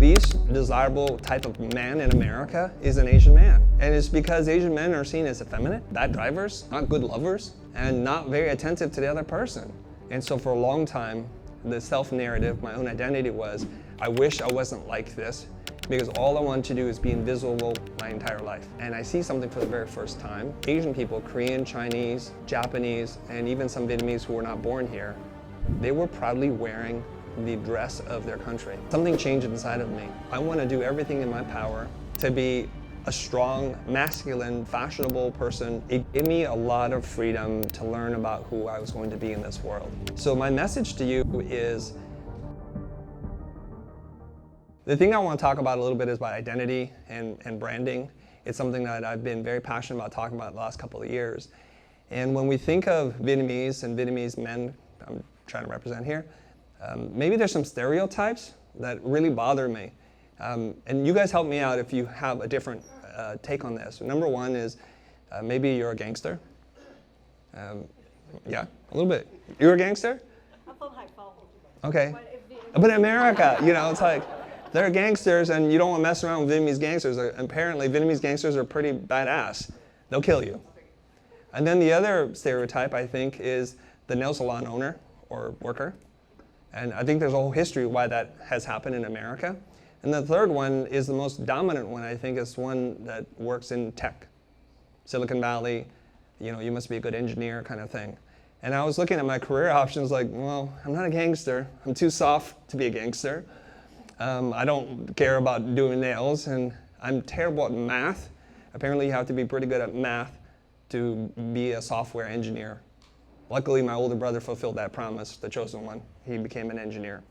least desirable type of man in America is an Asian man. And it's because Asian men are seen as effeminate, bad drivers, not good lovers, and not very attentive to the other person. And so for a long time, the self-narrative, my own identity was, I wish I wasn't like this, because all I want to do is be invisible my entire life. And I see something for the very first time. Asian people, Korean, Chinese, Japanese, and even some Vietnamese who were not born here, they were proudly wearing the dress of their country. Something changed inside of me. I want to do everything in my power to be a strong, masculine, fashionable person. It gave me a lot of freedom to learn about who I was going to be in this world. So my message to you is, the thing I want to talk about a little bit is about identity and branding. It's something that I've been very passionate about talking about the last couple of years. And when we think of Vietnamese and Vietnamese men, I'm trying to represent here, maybe there's some stereotypes that really bother me. And you guys help me out if you have a different take on this. Number one is maybe you're a gangster. Yeah, a little bit. You're a gangster? I'm from Hải Phòng. Okay. But in America, you know, it's like, they're gangsters and you don't want to mess around with Vietnamese gangsters. Apparently, Vietnamese gangsters are pretty badass. They'll kill you. And then the other stereotype, I think, is the nail salon owner or worker. And I think there's a whole history why that has happened in America. And the third one is the most dominant one, I think, is one that works in tech. Silicon Valley, you know, you must be a good engineer kind of thing. And I was looking at my career options like, well, I'm not a gangster. I'm too soft to be a gangster. I don't care about doing nails, and I'm terrible at math. Apparently you have to be pretty good at math to be a software engineer. Luckily, my older brother fulfilled that promise, the chosen one. He became an engineer.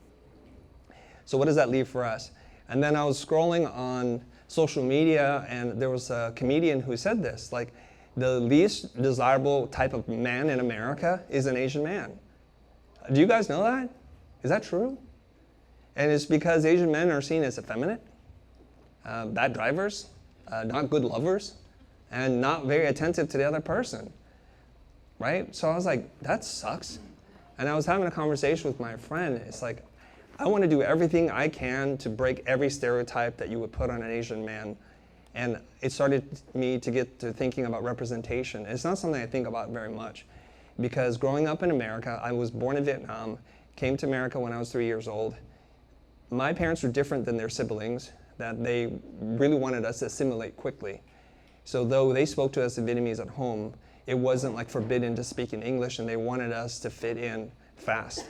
So what does that leave for us? And then I was scrolling on social media, and there was a comedian who said this, like, the least desirable type of man in America is an Asian man. Do you guys know that? Is that true? And it's because Asian men are seen as effeminate, bad drivers, not good lovers, and not very attentive to the other person. Right? So I was like, that sucks. And I was having a conversation with my friend. It's like, I want to do everything I can to break every stereotype that you would put on an Asian man. And it started me to get to thinking about representation. And it's not something I think about very much, because growing up in America, I was born in Vietnam, came to America when I was 3 years old. My parents were different than their siblings, that they really wanted us to assimilate quickly. So though they spoke to us in Vietnamese at home, it wasn't like forbidden to speak in English, and they wanted us to fit in fast.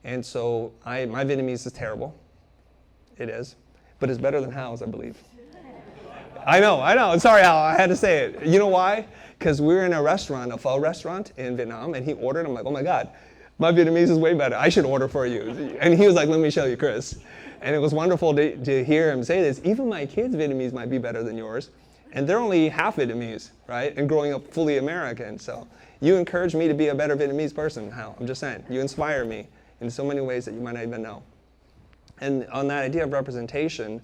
And so my Vietnamese is terrible. It is. But it's better than Hal's, I believe. I know. Sorry, Hal, I had to say it. You know why? Because we were in a restaurant, a pho restaurant in Vietnam, and he ordered. I'm like, oh my God, my Vietnamese is way better. I should order for you. And he was like, let me show you, Chris. And it was wonderful to hear him say this. Even my kids' Vietnamese might be better than yours. And they're only half Vietnamese, right? And growing up fully American. So you encourage me to be a better Vietnamese person, Hal. I'm just saying. You inspire me in so many ways that you might not even know. And on that idea of representation,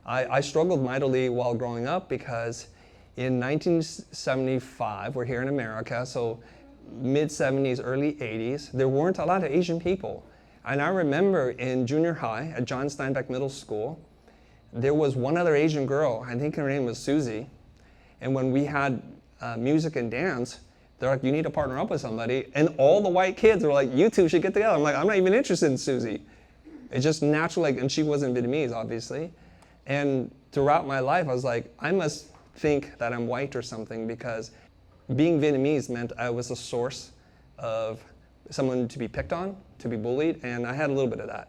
I struggled mightily while growing up, because in 1975, we're here in America, so mid-70s, early 80s, there weren't a lot of Asian people. And I remember in junior high at John Steinbeck Middle School, there was one other Asian girl, I think her name was Susie, and when we had music and dance, they're like, you need to partner up with somebody, and all the white kids were like, you two should get together. I'm like, I'm not even interested in Susie. It's just natural, like, and she wasn't Vietnamese, obviously. And throughout my life, I was like, I must think that I'm white or something, because being Vietnamese meant I was a source of someone to be picked on, to be bullied, and I had a little bit of that.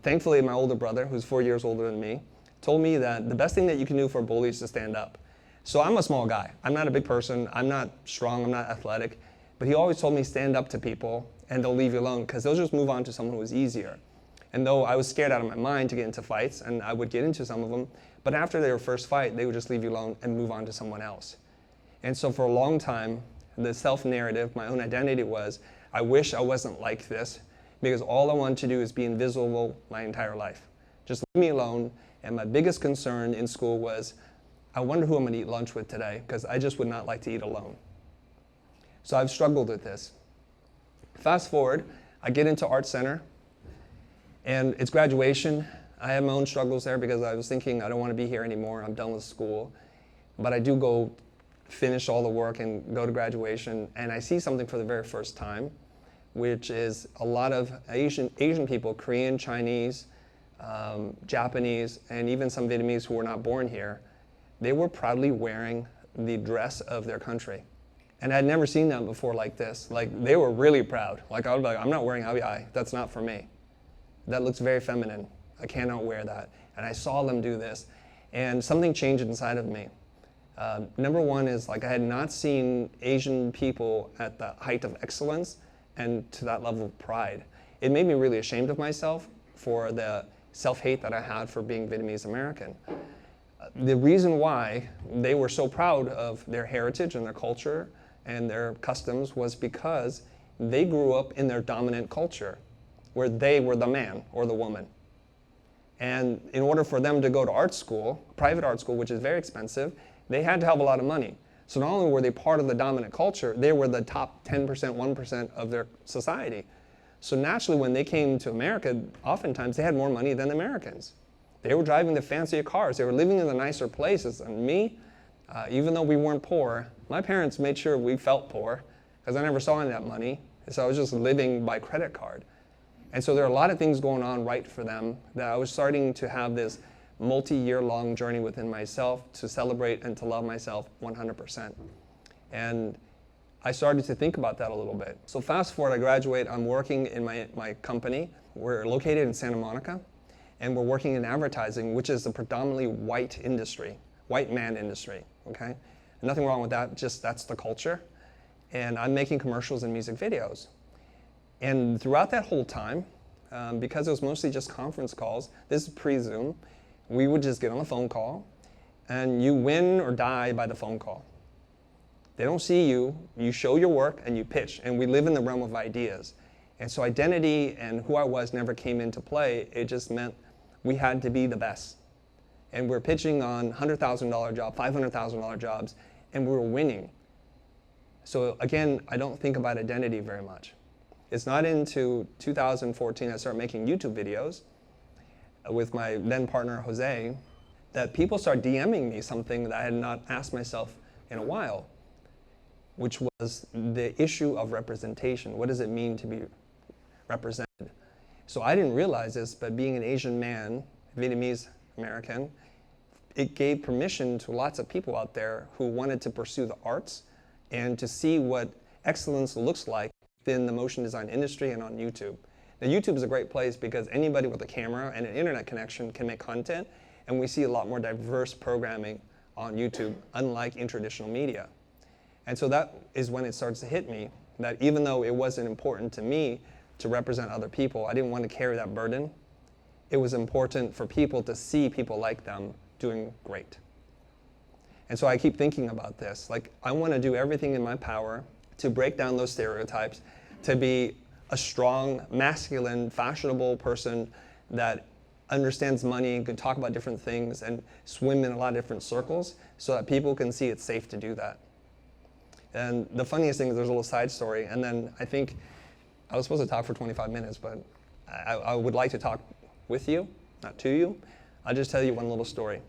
Thankfully, my older brother, who's 4 years older than me, told me that the best thing that you can do for a bully is to stand up. So I'm a small guy. I'm not a big person. I'm not strong. I'm not athletic. But he always told me stand up to people and they'll leave you alone, because they'll just move on to someone who was easier. And though I was scared out of my mind to get into fights, and I would get into some of them, but after their first fight, they would just leave you alone and move on to someone else. And so for a long time, the self-narrative, my own identity was, I wish I wasn't like this, because all I want to do is be invisible my entire life. Just leave me alone. And my biggest concern in school was, I wonder who I'm going to eat lunch with today, because I just would not like to eat alone. So I've struggled with this. Fast forward, I get into Art Center, and it's graduation. I have my own struggles there because I was thinking I don't want to be here anymore. I'm done with school. But I do go finish all the work and go to graduation, and I see something for the very first time, which is a lot of Asian people, Korean, Chinese, Japanese, and even some Vietnamese who were not born here, they were proudly wearing the dress of their country. And I'd never seen that before like this. Like, they were really proud. Like, I was like, I'm not wearing Ai. That's not for me. That looks very feminine. I cannot wear that. And I saw them do this, and something changed inside of me. Number one is, like, I had not seen Asian people at the height of excellence and to that level of pride. It made me really ashamed of myself for the self-hate that I had for being Vietnamese American. The reason why they were so proud of their heritage and their culture and their customs was because they grew up in their dominant culture, where they were the man or the woman. And in order for them to go to art school, private art school, which is very expensive, they had to have a lot of money. So not only were they part of the dominant culture, they were the top 10%, 1% of their society. So naturally, when they came to America, oftentimes they had more money than Americans. They were driving the fancier cars. They were living in the nicer places. And me, even though we weren't poor, my parents made sure we felt poor because I never saw any of that money. So I was just living by credit card. And so there are a lot of things going on right for them that I was starting to have this multi-year-long journey within myself to celebrate and to love myself 100%. And I started to think about that a little bit. So fast forward, I graduate, I'm working in my company. We're located in Santa Monica, and we're working in advertising, which is a predominantly white industry, white man industry, okay? Nothing wrong with that, just that's the culture. And I'm making commercials and music videos. And throughout that whole time, because it was mostly just conference calls, this is pre-Zoom, we would just get on a phone call, and you win or die by the phone call. They don't see you, you show your work, and you pitch, and we live in the realm of ideas. And so identity and who I was never came into play. It just meant we had to be the best. And we're pitching on $100,000 jobs, $500,000 jobs, and we were winning. So again, I don't think about identity very much. It's not into 2014 I started making YouTube videos with my then partner Jose that people start DMing me something that I had not asked myself in a while, which was the issue of representation. What does it mean to be represented? So I didn't realize this, but being an Asian man, Vietnamese American, it gave permission to lots of people out there who wanted to pursue the arts and to see what excellence looks like within the motion design industry and on YouTube. Now, YouTube is a great place because anybody with a camera and an internet connection can make content, and we see a lot more diverse programming on YouTube, unlike in traditional media. And so that is when it starts to hit me that even though it wasn't important to me to represent other people, I didn't want to carry that burden. It was important for people to see people like them doing great. And so I keep thinking about this. Like, I want to do everything in my power to break down those stereotypes, to be a strong, masculine, fashionable person that understands money and can talk about different things and swim in a lot of different circles so that people can see it's safe to do that. And the funniest thing is there's a little side story, and then I think I was supposed to talk for 25 minutes, but I would like to talk with you, not to you. I'll just tell you one little story.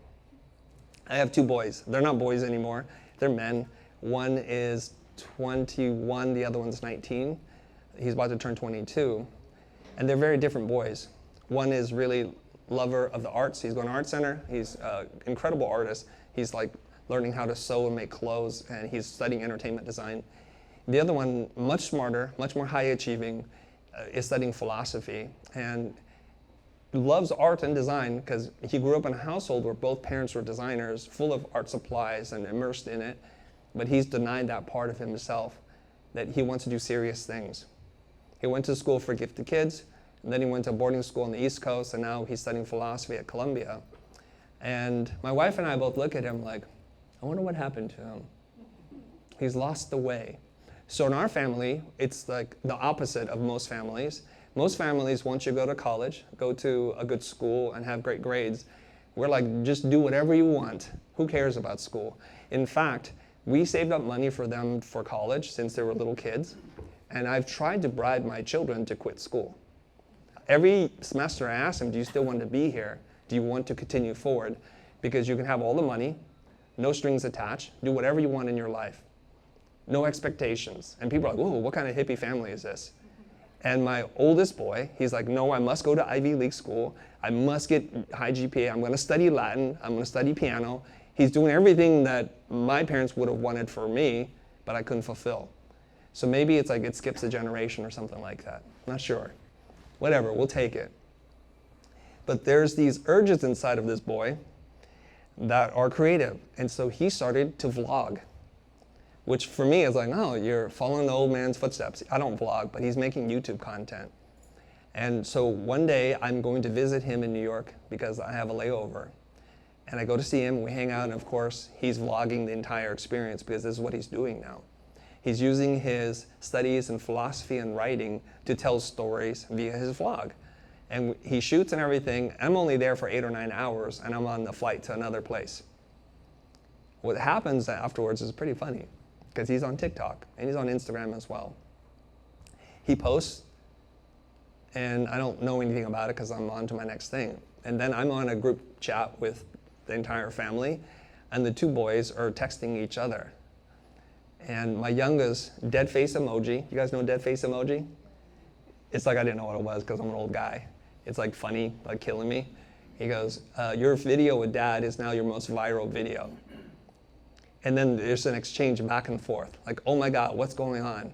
I have two boys. They're not boys anymore. They're men. One is 21, the other one's 19. He's about to turn 22. And they're very different boys. One is really lover of the arts. He's going to art center. He's an incredible artist. He's like learning how to sew and make clothes, and he's studying entertainment design. The other one, much smarter, much more high achieving, is studying philosophy and loves art and design because he grew up in a household where both parents were designers, full of art supplies and immersed in it, but he's denied that part of himself, that he wants to do serious things. He went to school for gifted kids, and then he went to boarding school on the East Coast, and now he's studying philosophy at Columbia. And my wife and I both look at him like, I wonder what happened to him. He's lost the way. So in our family, it's like the opposite of most families. Most families, once you go to college, go to a good school and have great grades, we're like, just do whatever you want. Who cares about school? In fact, we saved up money for them for college since they were little kids, and I've tried to bribe my children to quit school. every semester I ask them, do you still want to be here? Do you want to continue forward? Because you can have all the money, no strings attached, do whatever you want in your life. No expectations. And people are like, whoa, what kind of hippie family is this? And my oldest boy, he's like, no, I must go to Ivy League school. I must get high GPA. I'm going to study Latin. I'm going to study piano. He's doing everything that my parents would have wanted for me, but I couldn't fulfill. So maybe it's like it skips a generation or something like that. Not sure. Whatever, we'll take it. But there's these urges inside of this boy that are creative. And so he started to vlog, which for me is like, oh, you're following the old man's footsteps. I don't vlog, but he's making YouTube content. And so one day I'm going to visit him in New York because I have a layover. And I go to see him, we hang out, and of course, he's vlogging the entire experience because this is what he's doing now. He's using his studies in philosophy and writing to tell stories via his vlog. And he shoots and everything. I'm only there for 8 or 9 hours, and I'm on the flight to another place. What happens afterwards is pretty funny, because he's on TikTok, and he's on Instagram as well. He posts, and I don't know anything about it because I'm on to my next thing. And then I'm on a group chat with the entire family, and the 2 boys are texting each other. And my youngest, dead face emoji. You guys know dead face emoji? It's like I didn't know what it was because I'm an old guy. It's like funny, like killing me. He goes, your video with dad is now your most viral video. And then there's an exchange back and forth. Like, oh my God, what's going on?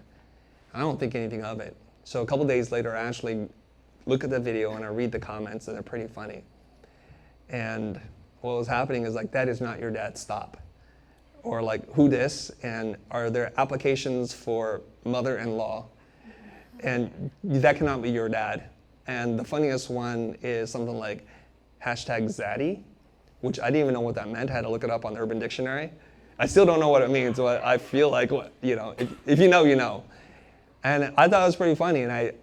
I don't think anything of it. So a couple days later, I actually look at the video and I read the comments, and they're pretty funny. And what was happening is like, that is not your dad, stop. Or like, who dis? And are there applications for mother-in-law? And that cannot be your dad. And the funniest one is something like #Zaddy, which I didn't even know what that meant. I had to look it up on Urban Dictionary. I still don't know what it means, but I feel like, you know, if you know, you know. And I thought it was pretty funny, and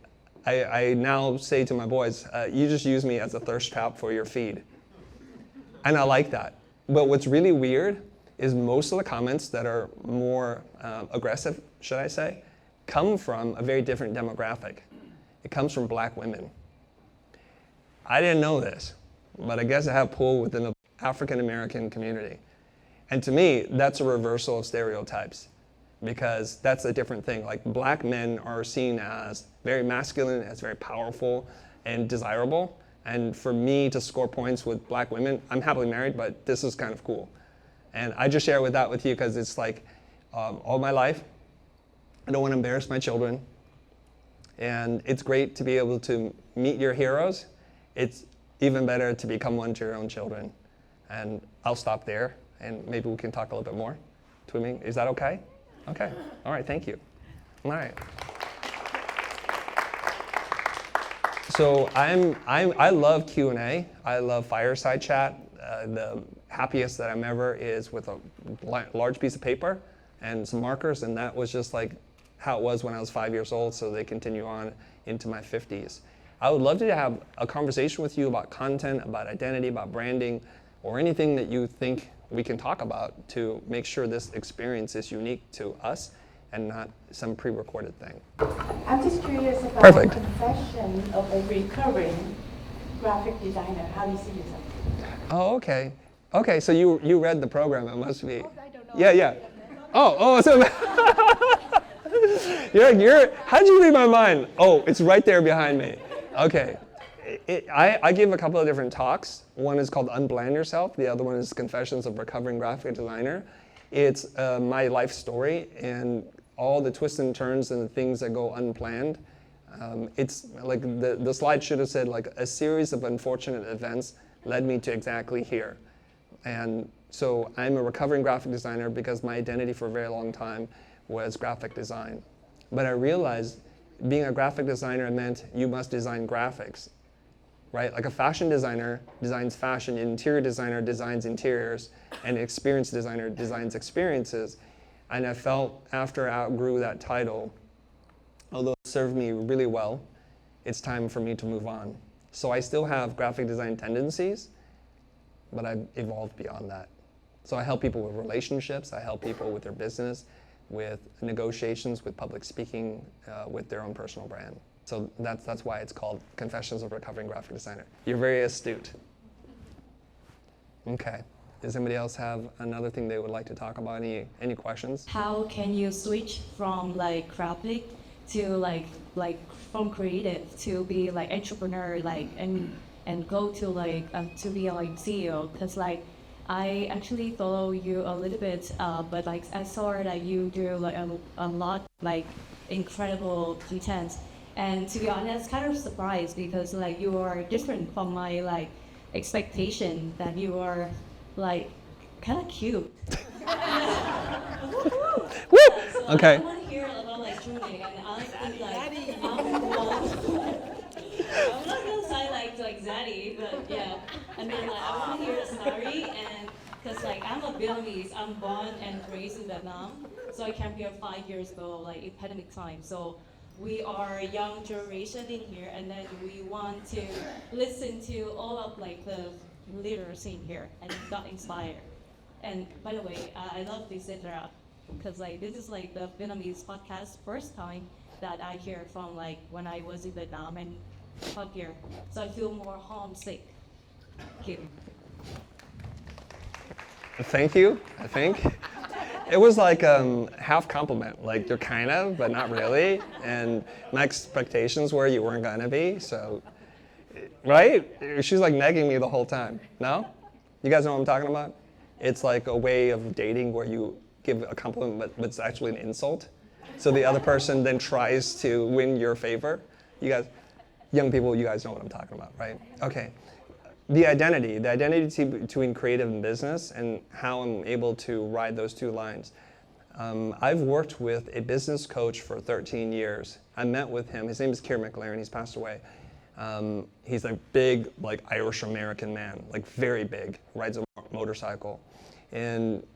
I now say to my boys, you just use me as a thirst trap for your feed. And I like that. But what's really weird is most of the comments that are more aggressive, should I say, come from a very different demographic. It comes from black women. I didn't know this, but I guess I have pull within the African American community. And to me, that's a reversal of stereotypes, because that's a different thing. Like, black men are seen as very masculine, as very powerful and desirable. And for me to score points with black women, I'm happily married, but this is kind of cool. And I just share that with you because it's like all my life, I don't want to embarrass my children. And it's great to be able to meet your heroes. It's even better to become one to your own children. And I'll stop there, and maybe we can talk a little bit more. Twimming, is that okay? Okay, all right, thank you. All right. So I love Q&A. I love fireside chat. The happiest that I'm ever is with a large piece of paper and some markers, and that was just like how it was when I was 5 years old, so they continue on into my 50s. I would love to have a conversation with you about content, about identity, about branding, or anything that you think we can talk about to make sure this experience is unique to us and not some pre-recorded thing. I'm just curious about Perfect. the profession of a recurring graphic designer. How do you see yourself? Oh, okay. Okay, so you read the program, it must be. Oh, I don't know. Yeah. So how'd you read my mind? Oh, it's right there behind me. Okay. I give a couple of different talks. One is called Unblind Yourself. The other one is Confessions of a Recovering Graphic Designer. It's my life story and all the twists and turns and the things that go unplanned. It's like the slide should have said, like, a series of unfortunate events led me to exactly here. And so I'm a recovering graphic designer because my identity for a very long time was graphic design. But I realized being a graphic designer meant you must design graphics, right? Like a fashion designer designs fashion, an interior designer designs interiors, and an experience designer designs experiences. And I felt after I outgrew that title, although it served me really well, it's time for me to move on. So I still have graphic design tendencies, but I've evolved beyond that. So I help people with relationships, I help people with their business, with negotiations, with public speaking, with their own personal brand. So that's why it's called Confessions of a Recovering Graphic Designer. You're very astute. Okay. Does anybody else have another thing they would like to talk about? Any questions? How can you switch from like graphic to like from creative to be like entrepreneur, like and go to like to be like CEO? Because like I actually follow you a little bit, but like I saw that you do like a lot like incredible content, and to be honest, kind of surprised because like you are different from my like expectation that you are like kind of cute. Woo! So Okay. I want to hear about like tuning, and I think like I'm not gonna say like Zaddy, but yeah. And then like I want to hear a story, and because like I'm a Vietnamese, I'm born and raised in Vietnam, so I came here 5 years ago, like in pandemic time. So we are a young generation in here, and then we want to listen to all of like the leaders in here and got inspired. And by the way, I love this interact because like this is like the Vietnamese podcast first time that I hear from like when I was in Vietnam and come here, so I feel more homesick. Thank you. Thank you, I think. It was like half compliment, like you're kind of, but not really. And my expectations were you weren't gonna be, so, right? She's like negging me the whole time. No? You guys know what I'm talking about? It's like a way of dating where you give a compliment, but it's actually an insult. So the other person then tries to win your favor. You guys, young people, you guys know what I'm talking about, right? Okay. The identity between creative and business and how I'm able to ride those two lines. I've worked with a business coach for 13 years. I met with him. His name is Kieran McLaren. He's passed away. He's a big, like Irish American man, like very big, rides a motorcycle. And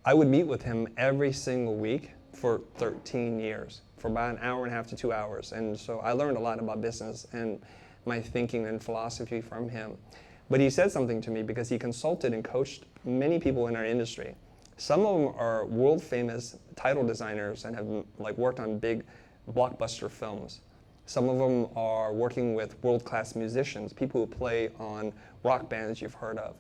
I would meet with him every single week for 13 years, for about an hour and a half to 2 hours. And so I learned a lot about business and my thinking and philosophy from him. But he said something to me because he consulted and coached many people in our industry. Some of them are world famous title designers and have like worked on big blockbuster films. Some of them are working with world-class musicians, people who play on rock bands you've heard of.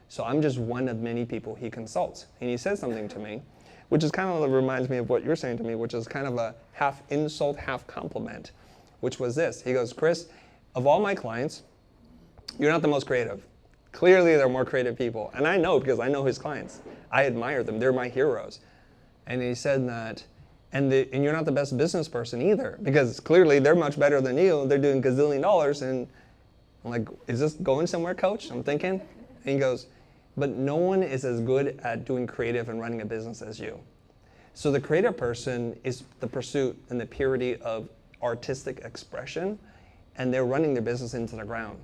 So I'm just one of many people he consults. And he said something to me, which is kind of reminds me of what you're saying to me, which is kind of a half insult, half compliment, which was this. He goes, Chris, of all my clients, you're not the most creative. Clearly, there are more creative people. And I know because I know his clients. I admire them. They're my heroes. And he said that, and you're not the best business person either, because clearly they're much better than you. They're doing gazillion dollars. And I'm like, is this going somewhere, coach? I'm thinking. And he goes, but no one is as good at doing creative and running a business as you. So the creative person is the pursuit and the purity of artistic expression, and they're running their business into the ground.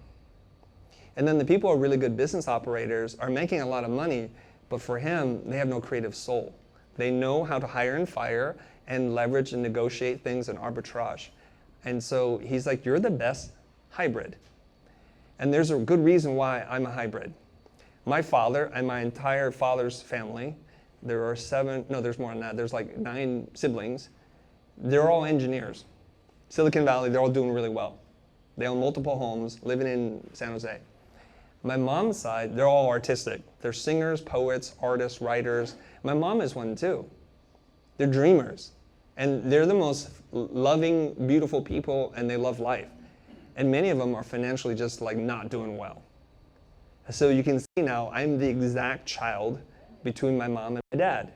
And then the people who are really good business operators are making a lot of money, but for him, they have no creative soul. They know how to hire and fire and leverage and negotiate things and arbitrage. And so he's like, you're the best hybrid. And there's a good reason why I'm a hybrid. My father and my entire father's family, there are there's more than that, there's like 9 siblings. They're all engineers. Silicon Valley, they're all doing really well. They own multiple homes, living in San Jose. My mom's side, they're all artistic. They're singers, poets, artists, writers. My mom is one too. They're dreamers. And they're the most loving, beautiful people, and they love life. And many of them are financially just like not doing well. So you can see now, I'm the exact child between my mom and my dad.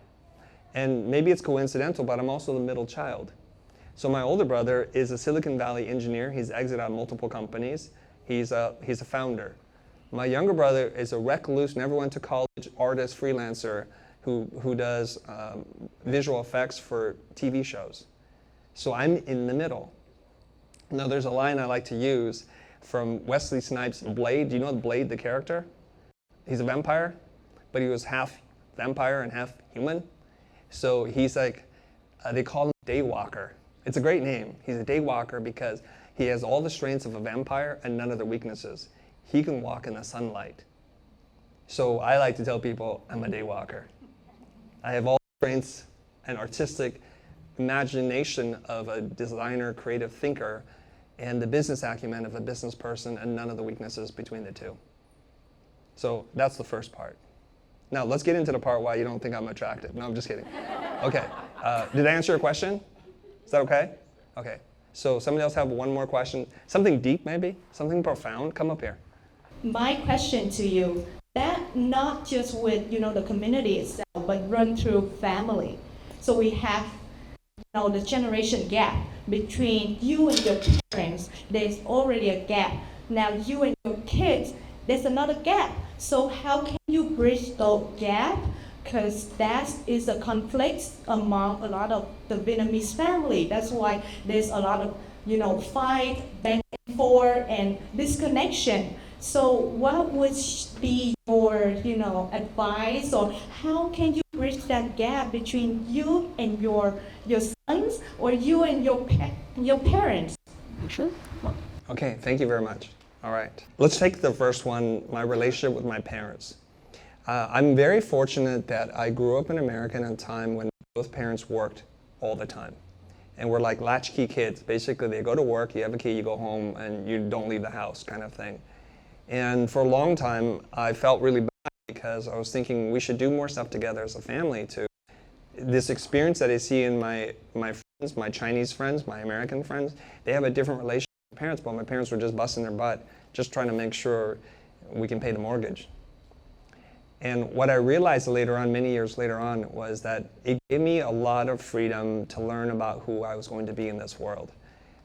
And maybe it's coincidental, but I'm also the middle child. So my older brother is a Silicon Valley engineer. He's exited out multiple companies. He's a founder. My younger brother is a recluse, never went to college, artist, freelancer who does visual effects for TV shows. So I'm in the middle. Now there's a line I like to use from Wesley Snipes' Blade. Do you know Blade, the character? He's a vampire, but he was half vampire and half human. So he's like, they call him Daywalker. It's a great name. He's a daywalker because he has all the strengths of a vampire and none of the weaknesses. He can walk in the sunlight. So I like to tell people I'm a daywalker. I have all the strengths and artistic imagination of a designer, creative thinker, and the business acumen of a business person, and none of the weaknesses between the two. So that's the first part. Now let's get into the part why you don't think I'm attractive. No, I'm just kidding. Okay, did I answer your question? Is that okay? Okay, so somebody else have one more question? Something deep maybe? Something profound? Come up here. My question to you, that not just with the community itself, but run through family. So we have the generation gap between you and your parents. There's already a gap. Now you and your kids, there's another gap. So how can you bridge the gap? Because that is a conflict among a lot of the Vietnamese family. That's why there's a lot of fight, back and forth, and disconnection. So what would be your advice, or how can you bridge that gap between you and your sons, or you and your parents? Sure. Okay, thank you very much. All right, let's take the first one, my relationship with my parents. I'm very fortunate that I grew up in America in a time when both parents worked all the time. And we're like latchkey kids. Basically, they go to work, you have a key, you go home, and you don't leave the house kind of thing. And for a long time, I felt really bad because I was thinking we should do more stuff together as a family. This experience that I see in my friends, my Chinese friends, my American friends, they have a different relationship with parents, but my parents were just busting their butt, just trying to make sure we can pay the mortgage. And what I realized later on, many years later on, was that it gave me a lot of freedom to learn about who I was going to be in this world,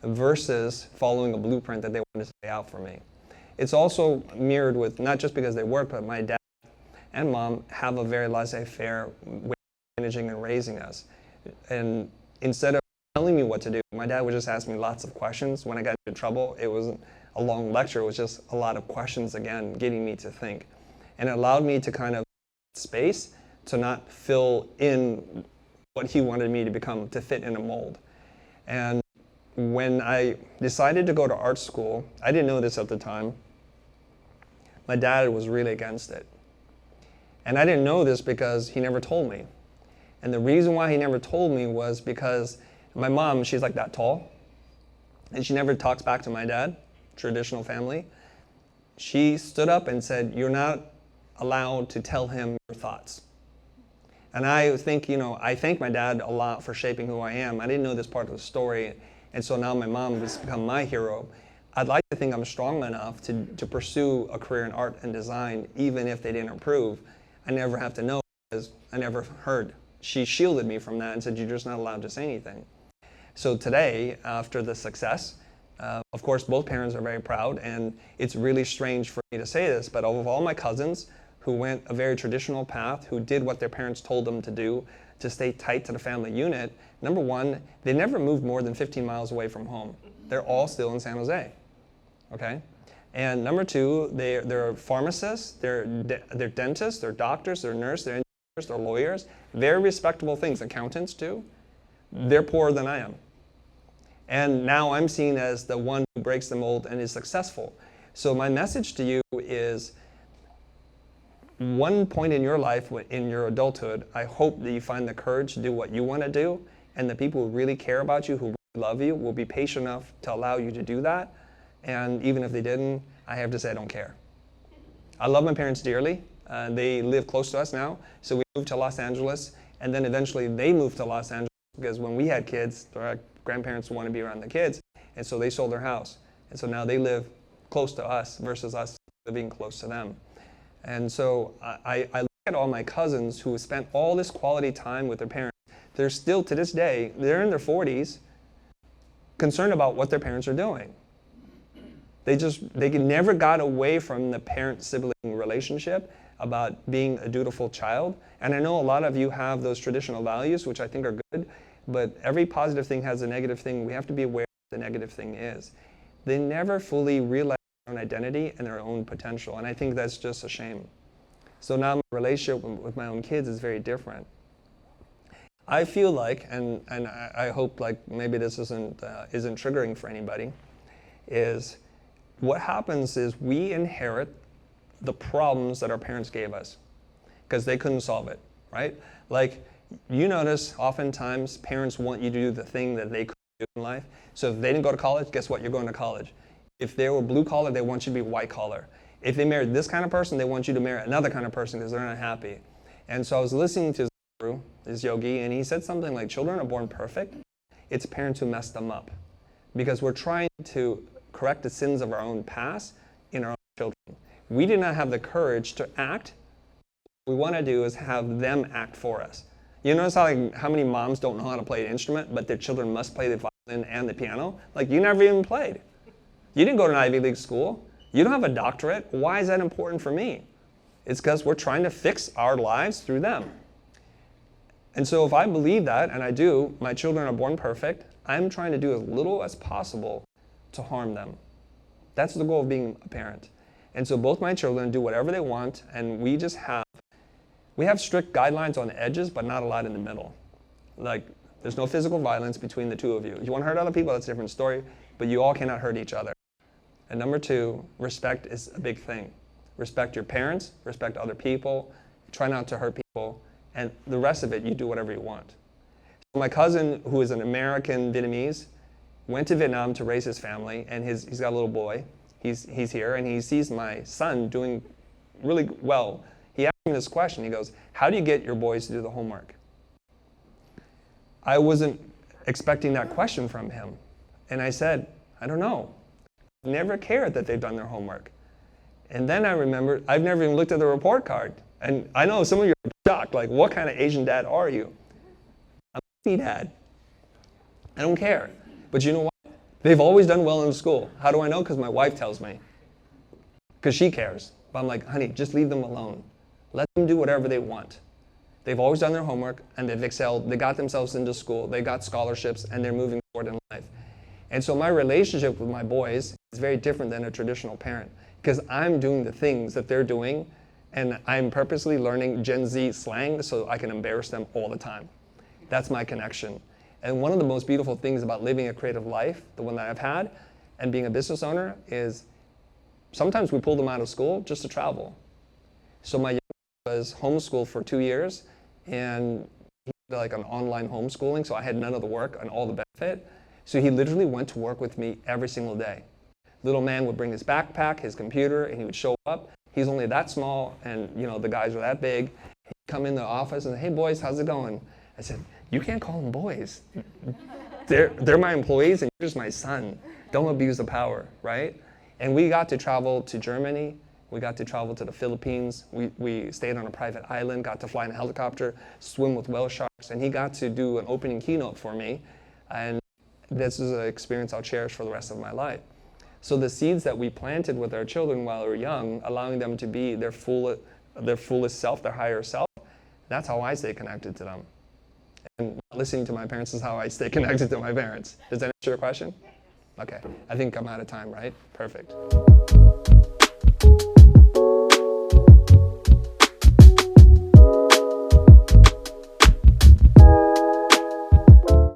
versus following a blueprint that they wanted to lay out for me. It's also mirrored with, not just because they work, but my dad and mom have a very laissez-faire way of managing and raising us. And instead of telling me what to do, my dad would just ask me lots of questions. When I got into trouble, it wasn't a long lecture, it was just a lot of questions, again, getting me to think. And it allowed me to kind of space to not fill in what he wanted me to become, to fit in a mold. And when I decided to go to art school, I didn't know this at the time, my dad was really against it. And I didn't know this because he never told me. And the reason why he never told me was because my mom, she's like that tall, and she never talks back to my dad, traditional family. She stood up and said, "You're not allowed to tell him your thoughts." And I think, I thank my dad a lot for shaping who I am. I didn't know this part of the story, and so now my mom has become my hero. I'd like to think I'm strong enough to pursue a career in art and design, even if they didn't approve. I never have to know because I never heard. She shielded me from that and said, "You're just not allowed to say anything." So today, after the success, of course, both parents are very proud, and it's really strange for me to say this, but of all my cousins who went a very traditional path, who did what their parents told them to do, to stay tight to the family unit, number one, they never moved more than 15 miles away from home. They're all still in San Jose, okay? And number two, they're pharmacists, they're dentists, they're doctors, they're nurses, they're engineers, they're lawyers, very respectable things, accountants too. They're poorer than I am. And now I'm seen as the one who breaks the mold and is successful. So my message to you is, one point in your life, in your adulthood, I hope that you find the courage to do what you want to do, and the people who really care about you, who really love you, will be patient enough to allow you to do that. And even if they didn't, I have to say I don't care. I love my parents dearly. They live close to us now, so we moved to Los Angeles, and then eventually they moved to Los Angeles because when we had kids, our grandparents want to be around the kids, and so they sold their house. And so now they live close to us versus us living close to them. And so I look at all my cousins who have spent all this quality time with their parents. They're still, to this day, they're in their 40s, concerned about what their parents are doing. They never got away from the parent-sibling relationship about being a dutiful child. And I know a lot of you have those traditional values, which I think are good, but every positive thing has a negative thing. We have to be aware of what the negative thing is. They never fully realize their own identity and their own potential, and I think that's just a shame. So now my relationship with my own kids is very different. I feel like, and I hope like maybe this isn't triggering for anybody, is what happens is we inherit the problems that our parents gave us because they couldn't solve it, right? Like you notice oftentimes parents want you to do the thing that they couldn't do in life. So if they didn't go to college, guess what? You're going to college. If they were blue collar, they want you to be white collar. If they married this kind of person, they want you to marry another kind of person because they're not happy. And so I was listening to this yogi, and he said something like, children are born perfect. It's parents who mess them up. Because we're trying to correct the sins of our own past in our own children. We do not have the courage to act. What we want to do is have them act for us. You notice how many moms don't know how to play an instrument, but their children must play the violin and the piano? Like, you never even played. You didn't go to an Ivy League school. You don't have a doctorate. Why is that important for me? It's because we're trying to fix our lives through them. And so if I believe that, and I do, my children are born perfect, I'm trying to do as little as possible to harm them. That's the goal of being a parent. And so both my children do whatever they want, and we have strict guidelines on the edges, but not a lot in the middle. Like, there's no physical violence between the two of you. You want to hurt other people, that's a different story, but you all cannot hurt each other. And number two, respect is a big thing. Respect your parents, respect other people, try not to hurt people, and the rest of it, you do whatever you want. So my cousin, who is an American Vietnamese, went to Vietnam to raise his family, and he's got a little boy. He's here, and he sees my son doing really well. He asked me this question. He goes, how do you get your boys to do the homework? I wasn't expecting that question from him. And I said, I don't know. I never cared that they've done their homework. And then I remembered, I've never even looked at the report card. And I know some of you are shocked, like, what kind of Asian dad are you? I'm a Asian dad. I don't care. But you know what? They've always done well in school. How do I know? Because my wife tells me. Because she cares. But I'm like, honey, just leave them alone. Let them do whatever they want. They've always done their homework, and they've excelled. They got themselves into school. They got scholarships, and they're moving forward in life. And so my relationship with my boys is very different than a traditional parent, because I'm doing the things that they're doing, and I'm purposely learning Gen Z slang so I can embarrass them all the time. That's my connection. And one of the most beautiful things about living a creative life, the one that I've had, and being a business owner, is sometimes we pull them out of school just to travel. So my youngest was homeschooled for 2 years, and he did like an online homeschooling, so I had none of the work and all the benefit. So he literally went to work with me every single day. Little man would bring his backpack, his computer, and he would show up. He's only that small, and you know the guys are that big. He'd come in the office and say, hey boys, how's it going? I said, you can't call them boys. They're my employees and you're just my son. Don't abuse the power, right? And we got to travel to Germany. We got to travel to the Philippines. We stayed on a private island, got to fly in a helicopter, swim with whale sharks, and he got to do an opening keynote for me. And this is an experience I'll cherish for the rest of my life. So the seeds that we planted with our children while they were young, allowing them to be their fullest self, their higher self, that's how I stay connected to them. And listening to my parents is how I stay connected to my parents. Does that answer your question? Okay. I think I'm out of time, right? Perfect.